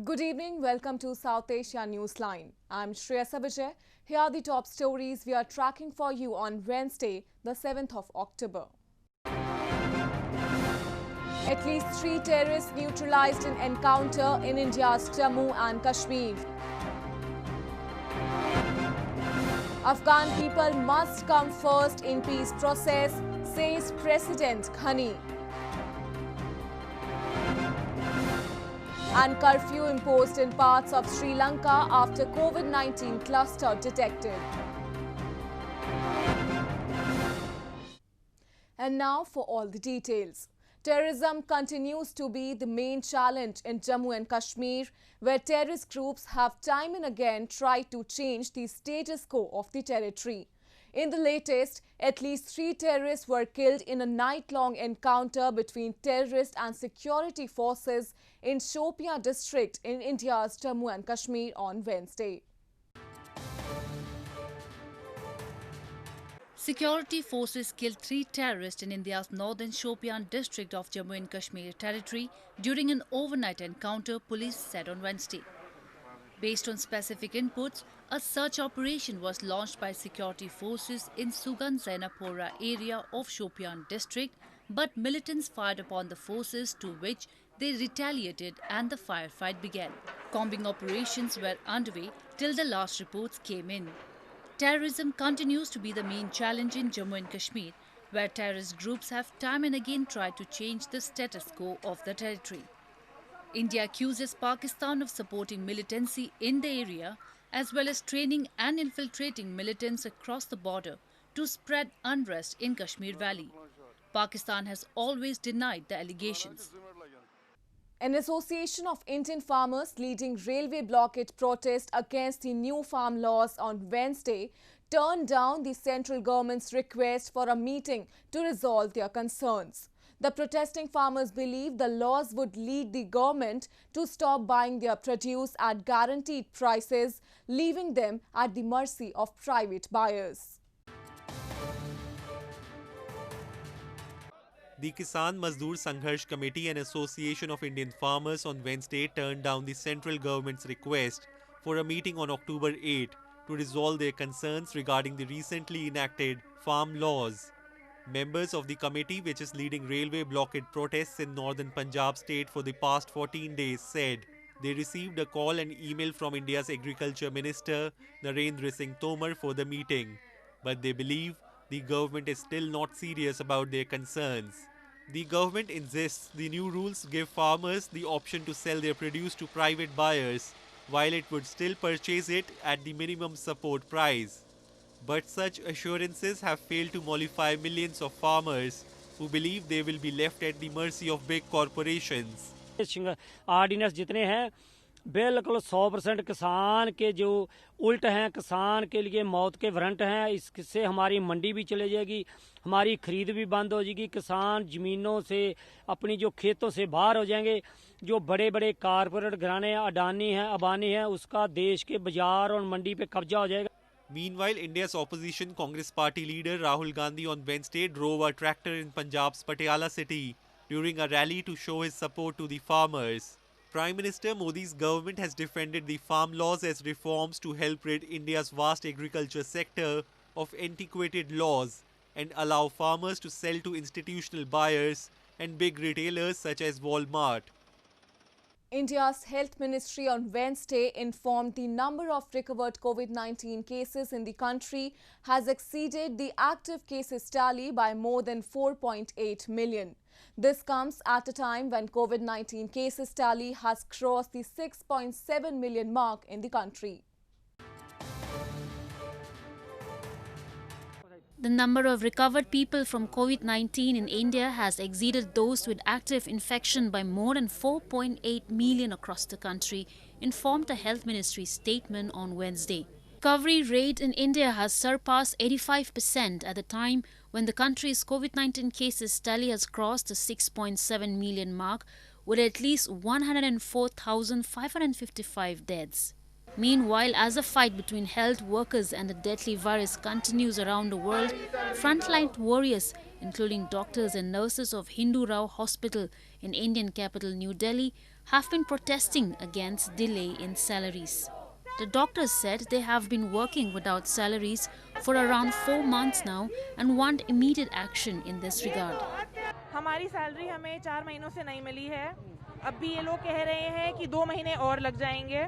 Good evening. Welcome to South Asia Newsline. I'm Sri Lanka. Here are the top stories we are tracking for you on Wednesday, the 7th of October. At least 3 terrorists neutralised in encounter in India's Jammu and Kashmir. Afghan people must come first in peace process, says President Ghani. And curfew imposed in parts of Sri Lanka after COVID-19 cluster detected. And now for all the details. Terrorism continues to be the main challenge in Jammu and Kashmir, where terrorist groups have time and again tried to change the status quo of the territory. In the latest, at least 3 terrorists were killed in a night-long encounter between terrorists and security forces in Shopian district in India's Jammu and Kashmir on Wednesday. Security forces killed 3 terrorists in India's northern Shopian district of Jammu and Kashmir territory during an overnight encounter, police said on Wednesday. Based on specific inputs, a search operation was launched by security forces in Sugan Zainapora area of Shopian district, but militants fired upon the forces, to which they retaliated and the firefight began. Combing operations were underway till the last reports came in. Terrorism continues to be the main challenge in Jammu and Kashmir, where terrorist groups have time and again tried to change the status quo of the territory. India accuses Pakistan of supporting militancy in the area, as well as training and infiltrating militants across the border to spread unrest in Kashmir Valley. Pakistan has always denied the allegations. An association of Indian farmers leading railway blockade protest against the new farm laws on Wednesday turned down the central government's request for a meeting to resolve their concerns. The protesting farmers believe the laws would lead the government to stop buying their produce at guaranteed prices, leaving them at the mercy of private buyers. The Kisan Mazdoor Sangharsh Committee, an association of Indian farmers, on Wednesday turned down the central government's request for a meeting on October 8 to resolve their concerns regarding the recently enacted farm laws. Members of the committee, which is leading railway blockade protests in northern Punjab state for the past 14 days, said they received a call and email from India's Agriculture Minister Narendra Singh Tomar for the meeting, but they believe the government is still not serious about their concerns. The government insists the new rules give farmers the option to sell their produce to private buyers, while it would still purchase it at the minimum support price. But such assurances have failed to mollify millions of farmers who believe they will be left at the mercy of big corporations. Ordinance जितने हैं बिल्कुल 100% किसान के जो उल्ट हैं, किसान के लिए मौत के वारंट हैं। इससे हमारी मंडी भी चले जाएगी, हमारी खरीद भी बंद हो जाएगी, किसान ज़मीनों से अपनी जो खेतों से बाहर हो जाएंगे। जो बड़े बड़े कारपोरेट घराने अडानी हैं, अबानी हैं, उसका देश के बाजार और मंडी पे कब्जा हो जाएगा। Meanwhile, India's opposition Congress party leader Rahul Gandhi on Wednesday drove a tractor in Punjab's Patiala city during a rally to show his support to the farmers. Prime Minister Modi's government has defended the farm laws as reforms to help rid India's vast agriculture sector of antiquated laws and allow farmers to sell to institutional buyers and big retailers such as Walmart. India's Health Ministry on Wednesday informed the number of recovered COVID-19 cases in the country has exceeded the active cases tally by more than 4.8 million. This comes at a time when COVID-19 cases tally has crossed the 6.7 million mark in the country. The number of recovered people from COVID-19 in India has exceeded those with active infection by more than 4.8 million across the country, informed the Health Ministry's statement on Wednesday. Recovery rate in India has surpassed 85% at the time when the country's COVID-19 cases tally has crossed the 6.7 million mark, with at least 104,555 deaths. Meanwhile, as the fight between health workers and the deadly virus continues around the world, frontline warriors, including doctors and nurses of Hindu Rao Hospital in Indian capital New Delhi, have been protesting against delay in salaries. The doctors said they have been working without salaries for around 4 months now and want immediate action in this regard. हमारी salary हमें 4 महीनों से नहीं मिली है। अब भी ये लोग कह रहे हैं कि 2 महीने और लग जाएंगे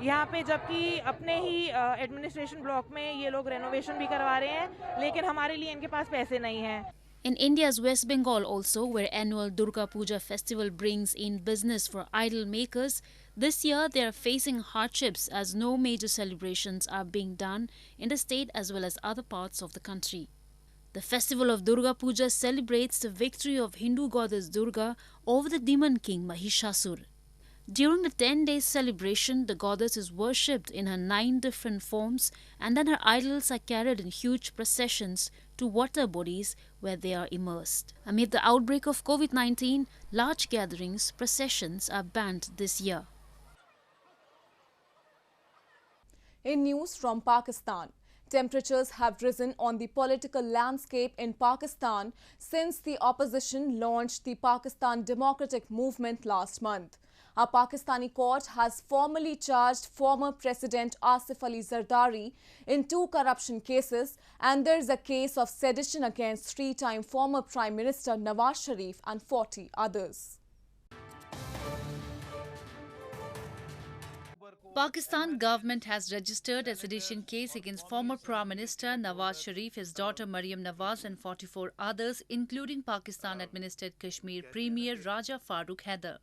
यहाँ पे, जबकि अपने ही एडमिनिस्ट्रेशन ब्लॉक में ये लोग रेनोवेशन भी करवा रहे हैं, लेकिन हमारे लिए इनके पास पैसे नहीं हैं। In India's West Bengal also, where annual Durga Puja festival brings in business for idol makers, this year they are facing hardships as no major celebrations are being done in the state as well as other parts of the country. The festival of Durga Puja celebrates the victory of Hindu goddess Durga over the demon king Mahishasur. During the 10-day celebration, the goddess is worshipped in her 9 different forms, and then her idols are carried in huge processions to water bodies where they are immersed. Amid the outbreak of COVID-19, large gatherings, processions are banned this year. In news from Pakistan, temperatures have risen on the political landscape in Pakistan since the opposition launched the Pakistan Democratic Movement last month. A Pakistani court has formally charged former President Asif Ali Zardari in 2 corruption cases, and there is a case of sedition against 3-time former Prime Minister Nawaz Sharif and 40 others. Pakistan government has registered a sedition case against former Prime Minister Nawaz Sharif, his daughter Maryam Nawaz and 44 others, including Pakistan-administered Kashmir Premier Raja Farooq Haider.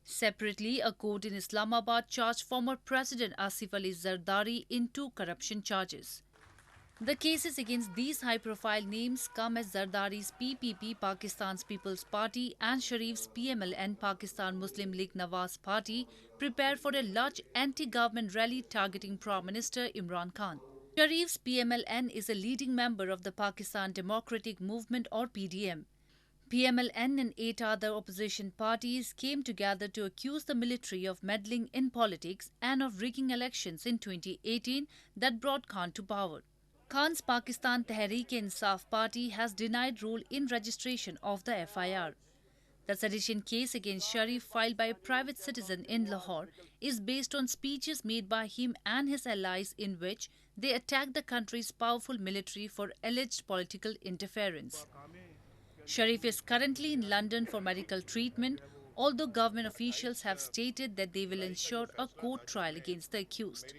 Separately, a court in Islamabad charged former President Asif Ali Zardari in 2 corruption charges. The cases against these high-profile names come as Zardari's PPP, Pakistan's People's Party, and Sharif's PMLN, Pakistan Muslim League Nawaz Party, prepare for a large anti-government rally targeting Prime Minister Imran Khan. Sharif's PMLN is a leading member of the Pakistan Democratic Movement or PDM. PMLN and 8 other opposition parties came together to accuse the military of meddling in politics and of rigging elections in 2018 that brought Khan to power. Khan's Pakistan Tehreek-e-Insaf party has denied role in registration of the FIR. The sedition case against Sharif, filed by a private citizen in Lahore, is based on speeches made by him and his allies in which they attacked the country's powerful military for alleged political interference. Sharif is currently in London for medical treatment, although government officials have stated that they will ensure a court trial against the accused.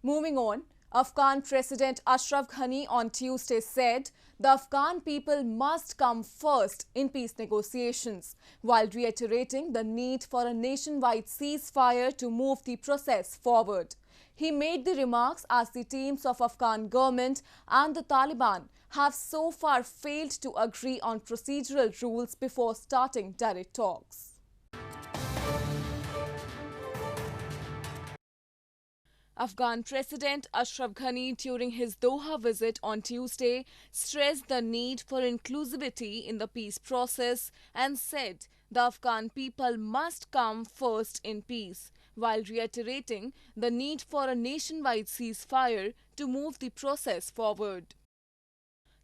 Moving on, Afghan President Ashraf Ghani on Tuesday said the Afghan people must come first in peace negotiations, while reiterating the need for a nationwide ceasefire to move the process forward. He made the remarks as the teams of Afghan government and the Taliban have so far failed to agree on procedural rules before starting direct talks. Afghan President Ashraf Ghani, during his Doha visit on Tuesday, stressed the need for inclusivity in the peace process and said the Afghan people must come first in peace, while reiterating the need for a nationwide ceasefire to move the process forward.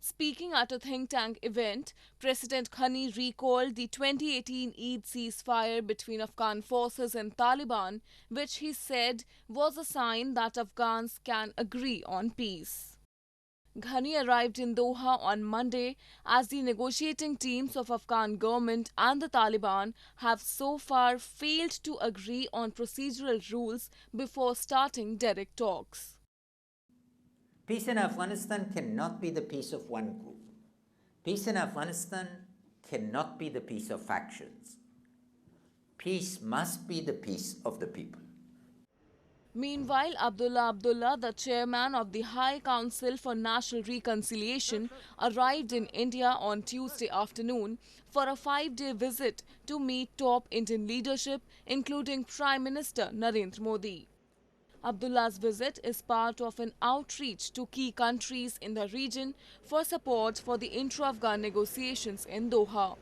Speaking at a think tank event, President Ghani recalled the 2018 Eid ceasefire between Afghan forces and Taliban, which he said was a sign that Afghans can agree on peace. Ghani arrived in Doha on Monday as the negotiating teams of Afghan government and the Taliban have so far failed to agree on procedural rules before starting direct talks. Peace in Afghanistan cannot be the peace of one group. Peace in Afghanistan cannot be the peace of factions. Peace must be the peace of the people. Meanwhile, Abdullah, the chairman of the High Council for National Reconciliation, arrived in India on Tuesday afternoon for a 5-day visit to meet top Indian leadership, including Prime Minister Narendra Modi. Abdullah's visit is part of an outreach to key countries in the region for support for the intra-Afghan negotiations in Doha.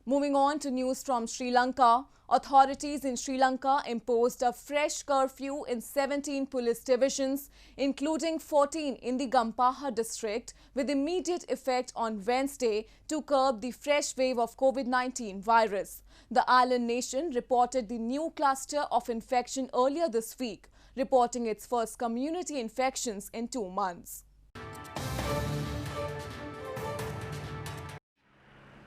Moving on to news from Sri Lanka, Authorities in Sri Lanka imposed a fresh curfew in 17 police divisions, including 14 in the Gampaha district, with immediate effect on Wednesday to curb the fresh wave of COVID-19 virus. The island nation reported the new cluster of infection earlier this week, reporting its first community infections in 2 months.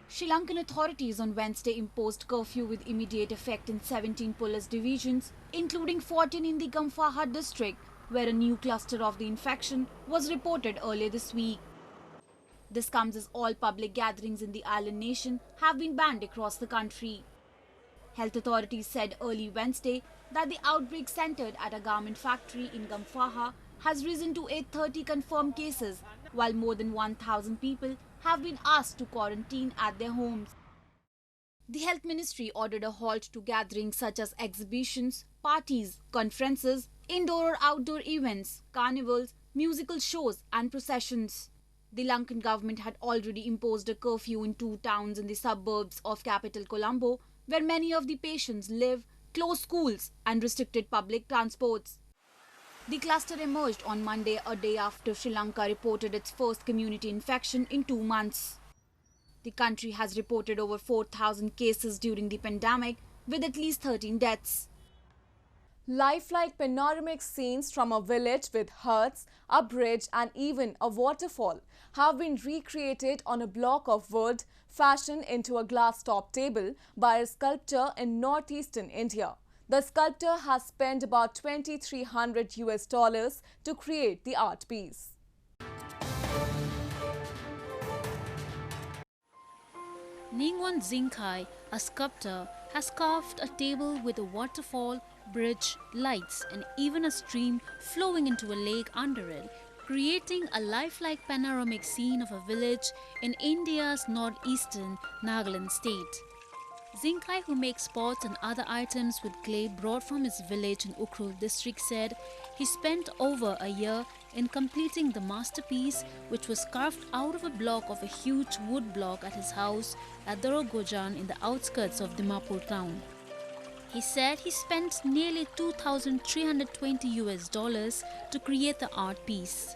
Sri Lankan authorities on Wednesday imposed curfew with immediate effect in 17 police divisions, including 14 in the Gampaha district, where a new cluster of the infection was reported earlier this week. This comes as all public gatherings in the island nation have been banned across the country. Health authorities said early Wednesday that the outbreak centered at a garment factory in Gampaha has risen to 830 confirmed cases, while more than 1,000 people have been asked to quarantine at their homes. The Health Ministry ordered a halt to gatherings such as exhibitions, parties, conferences, indoor or outdoor events, carnivals, musical shows and processions. The Lankan government had already imposed a curfew in 2 towns in the suburbs of capital Colombo, where many of the patients live, closed schools and restricted public transports. The cluster emerged on Monday, a day after Sri Lanka reported its first community infection in 2 months. The country has reported over 4,000 cases during the pandemic, with at least 13 deaths. Lifelike panoramic scenes from a village with huts, a bridge and even a waterfall have been recreated on a block of wood fashioned into a glass-top table by a sculptor in northeastern India. The sculptor has spent about $2,300 to create the art piece. Ningwan Zingkai, a sculptor, has carved a table with a waterfall, bridge, lights and even a stream flowing into a lake under it, creating a lifelike panoramic scene of a village in India's northeastern Nagaland state. Zingkai, who makes pots and other items with clay brought from his village in Ukhrul district, said he spent over a year in completing the masterpiece, which was carved out of a block of a huge wood block at his house at Dorogojan in the outskirts of Dimapur town. He said he spent nearly $2,320 to create the art piece.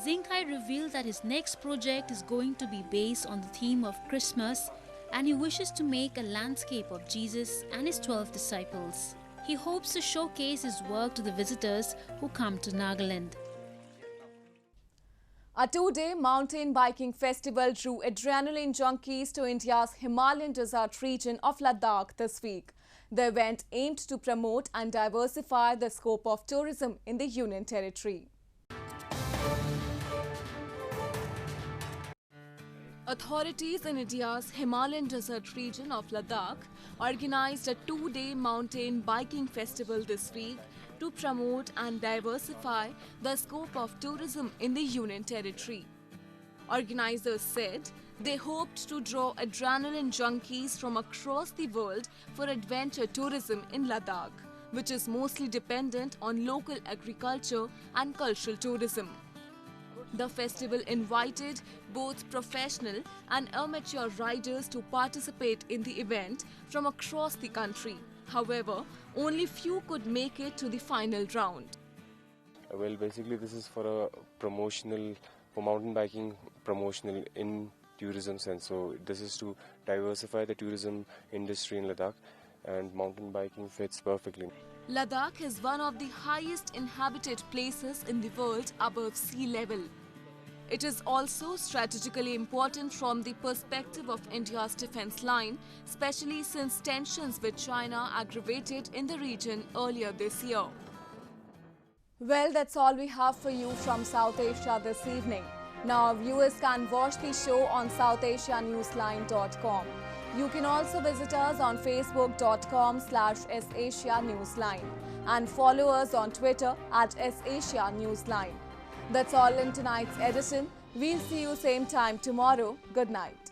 Zingkai revealed that his next project is going to be based on the theme of Christmas, and he wishes to make a landscape of Jesus and his 12 disciples. He hopes to showcase his work to the visitors who come to Nagaland. A 2-day mountain biking festival drew adrenaline junkies to India's Himalayan desert region of Ladakh this week. The event aimed to promote and diversify the scope of tourism in the Union Territory. Authorities in India's Himalayan desert region of Ladakh organized a 2-day mountain biking festival this week to promote and diversify the scope of tourism in the Union Territory. Organizers said they hoped to draw adrenaline junkies from across the world for adventure tourism in Ladakh, which is mostly dependent on local agriculture and cultural tourism. The festival invited both professional and amateur riders to participate in the event from across the country. However, only few could make it to the final round. Well, basically this is for a promotional, for mountain biking promotional in tourism sense. So this is to diversify the tourism industry in Ladakh, and mountain biking fits perfectly. Ladakh is one of the highest inhabited places in the world above sea level. It is also strategically important from the perspective of India's defense line, especially since tensions with China aggravated in the region earlier this year. Well, that's all we have for you from South Asia this evening. Now, viewers can watch the show on southasianewsline.com. You can also visit us on facebook.com/SAsiaNewsline and follow us on Twitter @SAsiaNewsline. That's all in tonight's edition. We'll see you same time tomorrow. Good night.